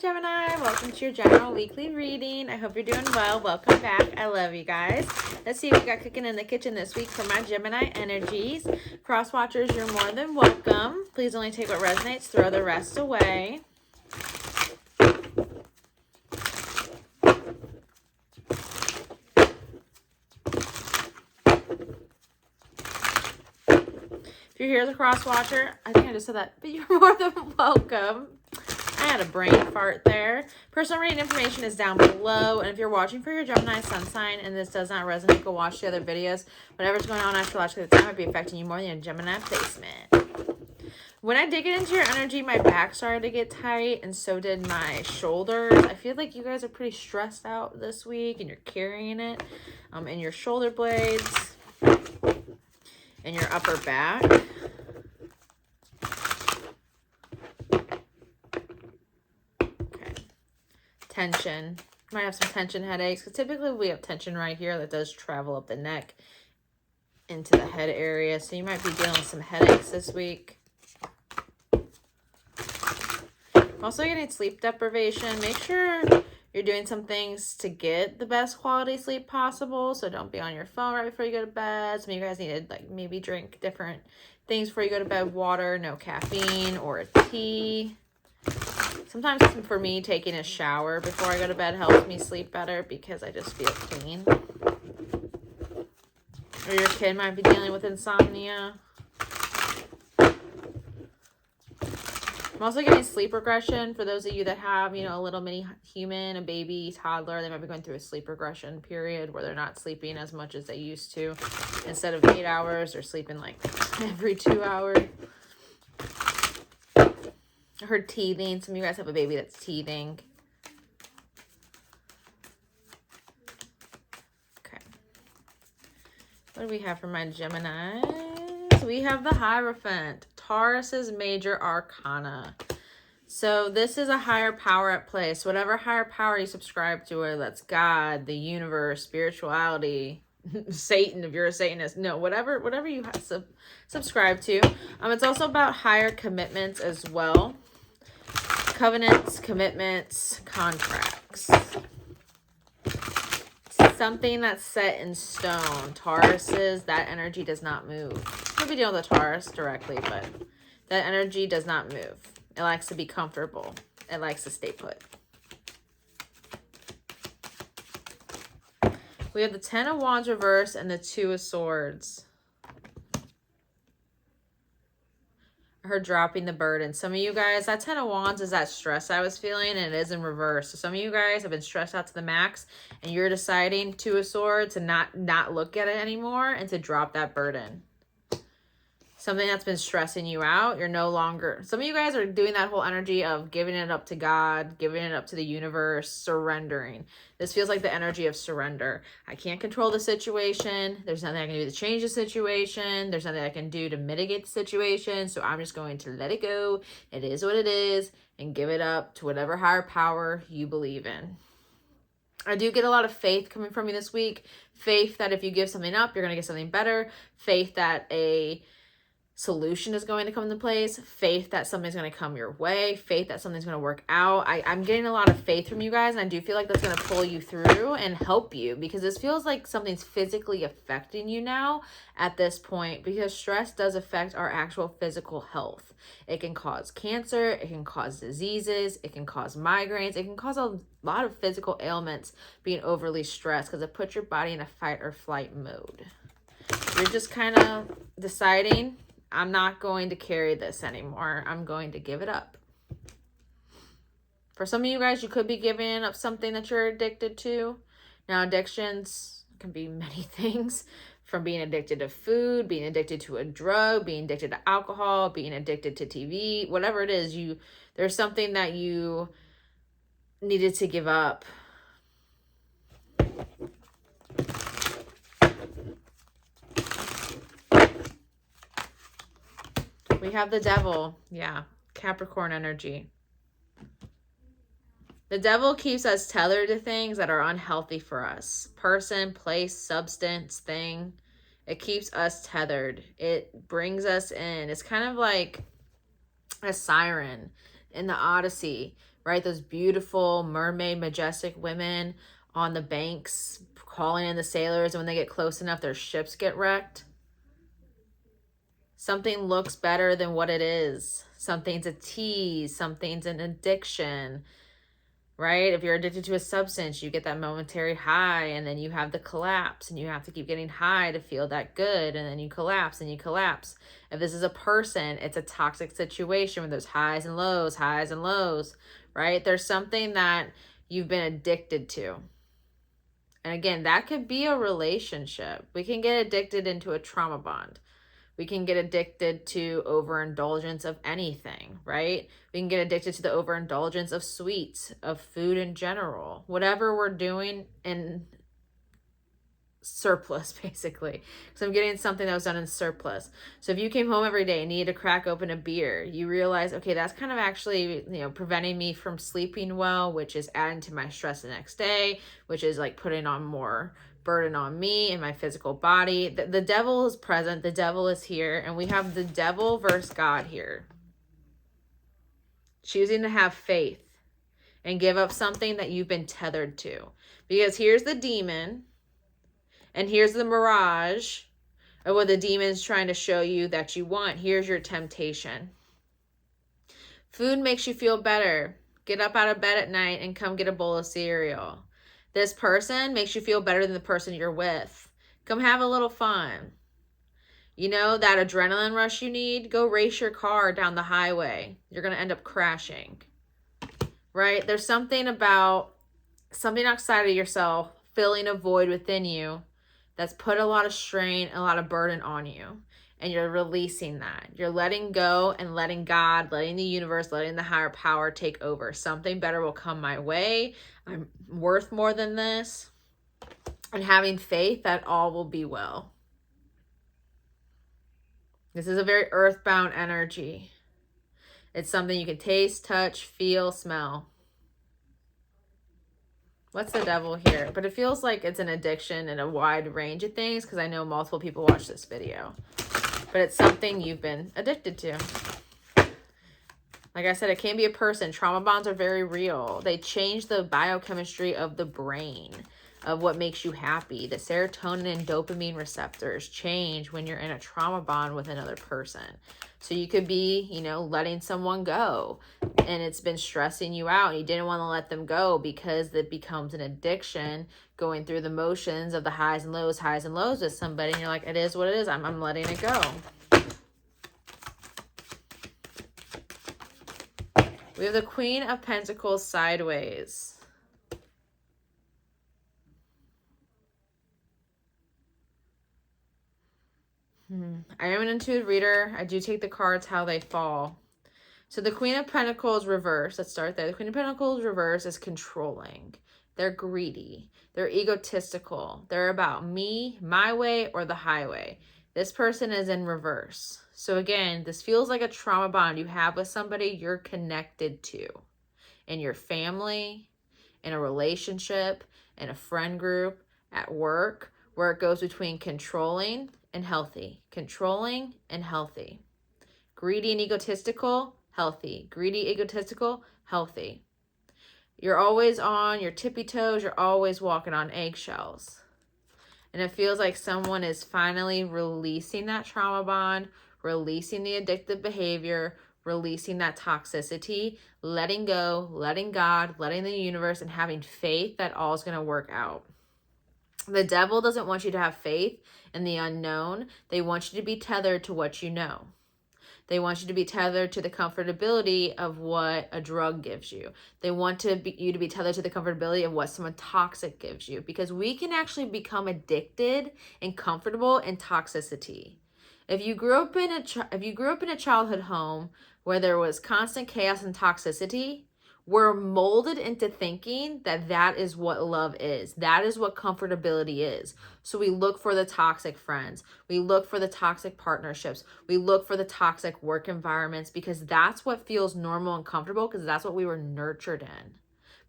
Gemini, welcome to your general weekly reading. I hope you're doing well. Welcome back. I love you guys. Let's see what we got cooking in the kitchen this week for my Gemini energies. Cross watchers, you're more than welcome. Please only take what resonates, throw the rest away. If you're here as a cross watcher, I think I just said that, but you're more than welcome. I had a brain fart there. Personal reading information is down below. And if you're watching for your Gemini sun sign and this does not resonate, go watch the other videos. Whatever's going on astrologically at the time might be affecting you more than a Gemini placement. When I dig into your energy, my back started to get tight and so did my shoulders. I feel like you guys are pretty stressed out this week and you're carrying it in your shoulder blades and your upper back. Tension. You might have some tension headaches because typically we have tension right here that does travel up the neck into the head area. So you might be dealing with some headaches this week. Also getting sleep deprivation. Make sure you're doing some things to get the best quality sleep possible. So don't be on your phone right before you go to bed. Some of you guys need to maybe drink different things before you go to bed. Water, no caffeine, or a tea. Sometimes for me, taking a shower before I go to bed helps me sleep better because I just feel clean. Or your kid might be dealing with insomnia. I'm also getting sleep regression for those of you that have, a little mini human, a baby, toddler. They might be going through a sleep regression period where they're not sleeping as much as they used to. Instead of 8 hours, they're sleeping like every 2 hours. I heard teething. Some of you guys have a baby that's teething. Okay. What do we have for my Geminis? We have the Hierophant, Taurus's major arcana. So this is a higher power at play. So whatever higher power you subscribe to, whether that's God, the universe, spirituality, Satan, if you're a Satanist, no, whatever you subscribe to. It's also about higher commitments as well. Covenants, commitments, contracts. Something that's set in stone. Tauruses, that energy does not move. Could be dealing with a Taurus directly, but that energy does not move. It likes to be comfortable. It likes to stay put. We have the Ten of Wands reverse and the Two of Swords. Her dropping the burden. Some of you guys, that Ten of Wands is that stress I was feeling, and it is in reverse. So some of you guys have been stressed out to the max, and you're deciding, Two of Swords, to not look at it anymore and to drop that burden. Something that's been stressing you out, you're no longer... Some of you guys are doing that whole energy of giving it up to God, giving it up to the universe, surrendering. This feels like the energy of surrender. I can't control the situation. There's nothing I can do to change the situation. There's nothing I can do to mitigate the situation. So I'm just going to let it go. It is what it is. And give it up to whatever higher power you believe in. I do get a lot of faith coming from you this week. Faith that if you give something up, you're going to get something better. Faith that a solution is going to come into place. Faith that something's going to come your way. Faith that something's going to work out. I'm getting a lot of faith from you guys, and I do feel like that's going to pull you through and help you, because this feels like something's physically affecting you now at this point, because stress does affect our actual physical health. It can cause cancer. It can cause diseases. It can cause migraines. It can cause a lot of physical ailments being overly stressed, because it puts your body in a fight or flight mode. You're just kind of deciding, I'm not going to carry this anymore. I'm going to give it up. For some of you guys, you could be giving up something that you're addicted to. Now, addictions can be many things, from being addicted to food, being addicted to a drug, being addicted to alcohol, being addicted to TV, whatever it is, there's something that you needed to give up. We have the Devil. Yeah, Capricorn energy. The Devil keeps us tethered to things that are unhealthy for us. Person, place, substance, thing. It keeps us tethered. It brings us in. It's kind of like a siren in the Odyssey, right? Those beautiful mermaid, majestic women on the banks calling in the sailors, and when they get close enough, their ships get wrecked. Something looks better than what it is. Something's a tease, something's an addiction, right? If you're addicted to a substance, you get that momentary high, and then you have the collapse, and you have to keep getting high to feel that good, and then you collapse and you collapse. If this is a person, it's a toxic situation where there's highs and lows, right? There's something that you've been addicted to. And again, that could be a relationship. We can get addicted into a trauma bond. We can get addicted to overindulgence of anything, right? We can get addicted to the overindulgence of sweets, of food in general. Whatever we're doing in surplus, basically. So I'm getting something that was done in surplus. So if you came home every day and needed to crack open a beer, you realize, okay, that's kind of actually, preventing me from sleeping well, which is adding to my stress the next day, which is like putting on more burden on me and my physical body. The devil is present. The devil is here. And we have the devil versus God here. Choosing to have faith and give up something that you've been tethered to. Because here's the demon, and here's the mirage of what the demon's trying to show you that you want. Here's your temptation. Food makes you feel better. Get up out of bed at night and come get a bowl of cereal. This person makes you feel better than the person you're with. Come have a little fun. That adrenaline rush you need? Go race your car down the highway. You're going to end up crashing. Right? There's something about something outside of yourself filling a void within you that's put a lot of strain, a lot of burden on you. And you're releasing that. You're letting go and letting God, letting the universe, letting the higher power take over. Something better will come my way. I'm worth more than this. And having faith that all will be well. This is a very earthbound energy. It's something you can taste, touch, feel, smell. What's the devil here? But it feels like it's an addiction and a wide range of things, because I know multiple people watch this video. But it's something you've been addicted to. Like I said, it can be a person. Trauma bonds are very real. They change the biochemistry of the brain, of what makes you happy. The serotonin and dopamine receptors change when you're in a trauma bond with another person. So you could be, letting someone go, and it's been stressing you out, and you didn't want to let them go because it becomes an addiction, going through the motions of the highs and lows with somebody, and you're like, it is what it is. I'm letting it go. We have the Queen of Pentacles sideways. I am an intuitive reader. I do take the cards how they fall. So the Queen of Pentacles reverse, let's start there. The Queen of Pentacles reverse is controlling. They're greedy. They're egotistical. They're about me, my way, or the highway. This person is in reverse. So again, this feels like a trauma bond you have with somebody you're connected to. In your family, in a relationship, in a friend group, at work, where it goes between controlling and healthy. Controlling and healthy. Greedy and egotistical, healthy. Greedy, egotistical, healthy. You're always on your tippy toes. You're always walking on eggshells. And it feels like someone is finally releasing that trauma bond, releasing the addictive behavior, releasing that toxicity, letting go, letting God, letting the universe, and having faith that all is going to work out. The devil doesn't want you to have faith in the unknown. They want you to be tethered to what you know. They want you to be tethered to the comfortability of what a drug gives you. They want you to be tethered to the comfortability of what someone toxic gives you, because we can actually become addicted and comfortable in toxicity. If you grew up in a childhood home where there was constant chaos and toxicity, we're molded into thinking that that is what love is. That is what comfortability is. So we look for the toxic friends. We look for the toxic partnerships. We look for the toxic work environments, because that's what feels normal and comfortable, because that's what we were nurtured in.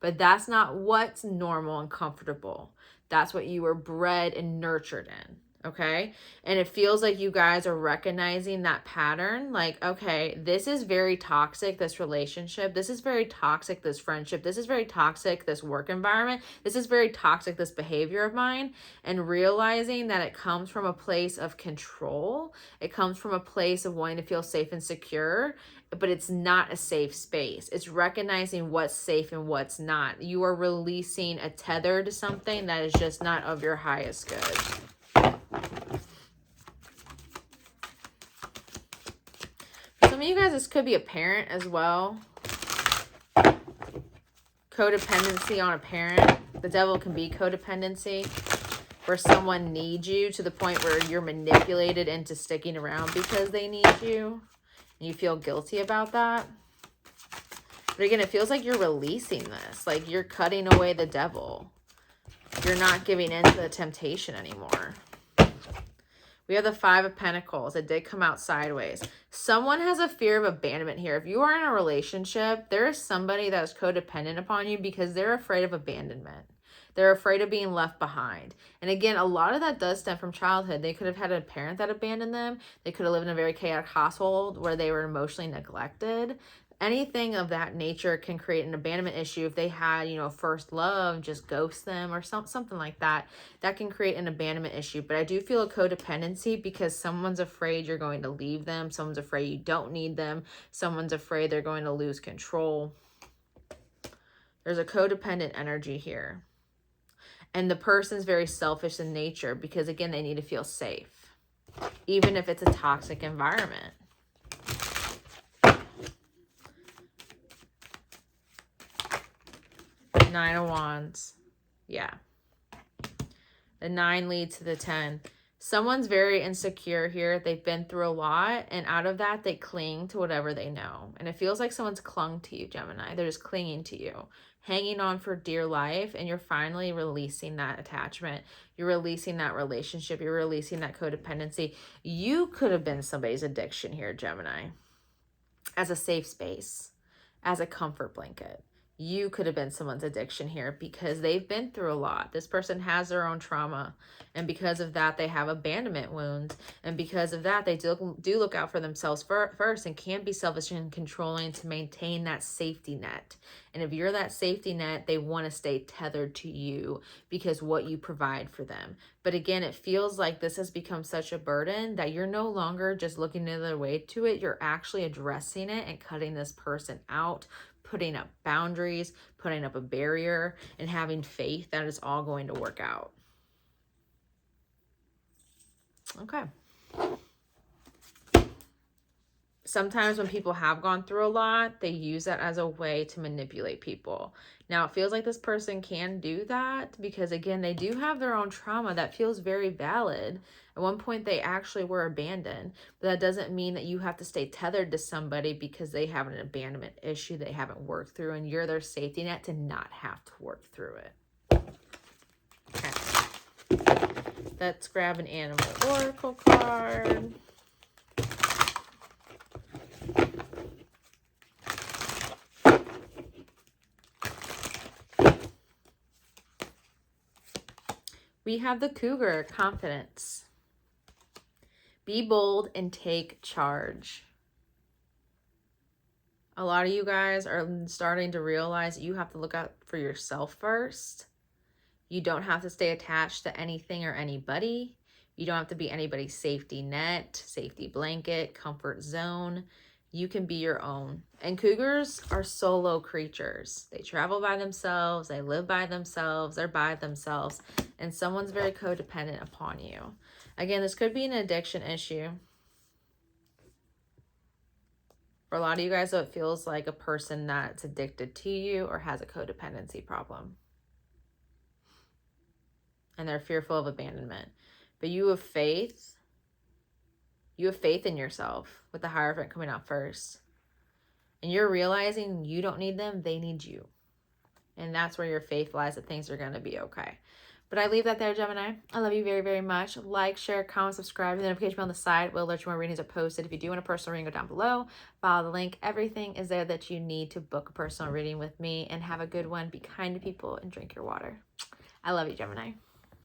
But that's not what's normal and comfortable. That's what you were bred and nurtured in. Okay. And it feels like you guys are recognizing that pattern. Like, okay, this is very toxic, this relationship. This is very toxic, this friendship. This is very toxic, this work environment. This is very toxic, this behavior of mine. And realizing that it comes from a place of control. It comes from a place of wanting to feel safe and secure, but it's not a safe space. It's recognizing what's safe and what's not. You are releasing a tether to something that is just not of your highest good. Some of you guys, this could be a parent as well. Codependency on a parent. The devil can be codependency, where someone needs you to the point where you're manipulated into sticking around because they need you. And you feel guilty about that. But again, it feels like you're releasing this. Like you're cutting away the devil. You're not giving in to the temptation anymore. We have the 5 of Pentacles. It did come out sideways. Someone has a fear of abandonment here. If you are in a relationship, there is somebody that is codependent upon you because they're afraid of abandonment. They're afraid of being left behind. And again, a lot of that does stem from childhood. They could have had a parent that abandoned them. They could have lived in a very chaotic household where they were emotionally neglected. Anything of that nature can create an abandonment issue. If they had, you know, first love, just ghost them or something like that, that can create an abandonment issue. But I do feel a codependency because someone's afraid you're going to leave them. Someone's afraid you don't need them. Someone's afraid they're going to lose control. There's a codependent energy here. And the person's very selfish in nature because, again, they need to feel safe, even if it's a toxic environment. Nine of Wands. Yeah. The 9 leads to the 10. Someone's very insecure here. They've been through a lot. And out of that, they cling to whatever they know. And it feels like someone's clung to you, Gemini. They're just clinging to you, hanging on for dear life. And you're finally releasing that attachment. You're releasing that relationship. You're releasing that codependency. You could have been somebody's addiction here, Gemini, as a safe space, as a comfort blanket. You could have been someone's addiction here because they've been through a lot. This person has their own trauma. And because of that, they have abandonment wounds. And because of that, they do look out for themselves first and can be selfish and controlling to maintain that safety net. And if you're that safety net, they want to stay tethered to you because what you provide for them. But again, it feels like this has become such a burden that you're no longer just looking the other way to it. You're actually addressing it and cutting this person out, putting up boundaries, putting up a barrier, and having faith that it's all going to work out. Okay. Sometimes when people have gone through a lot, they use that as a way to manipulate people. Now, it feels like this person can do that because, again, they do have their own trauma that feels very valid. At one point, they actually were abandoned, but that doesn't mean that you have to stay tethered to somebody because they have an abandonment issue they haven't worked through, and you're their safety net to not have to work through it. Okay. Let's grab an animal oracle card. We have the Cougar, confidence. Be bold and take charge. A lot of you guys are starting to realize you have to look out for yourself first. You don't have to stay attached to anything or anybody. You don't have to be anybody's safety net, safety blanket, comfort zone. You can be your own. And cougars are solo creatures. They travel by themselves. They live by themselves. They're by themselves. And someone's very codependent upon you. Again, this could be an addiction issue. For a lot of you guys, though, it feels like a person that's addicted to you or has a codependency problem. And they're fearful of abandonment. But you have faith. You have faith in yourself with the Hierophant coming out first. And you're realizing you don't need them, they need you. And that's where your faith lies, that things are going to be okay. But I leave that there, Gemini. I love you very, very much. Like, share, comment, subscribe. The notification bell on the side will alert you when readings are posted. If you do want a personal reading, go down below. Follow the link. Everything is there that you need to book a personal reading with me. And have a good one. Be kind to people and drink your water. I love you, Gemini.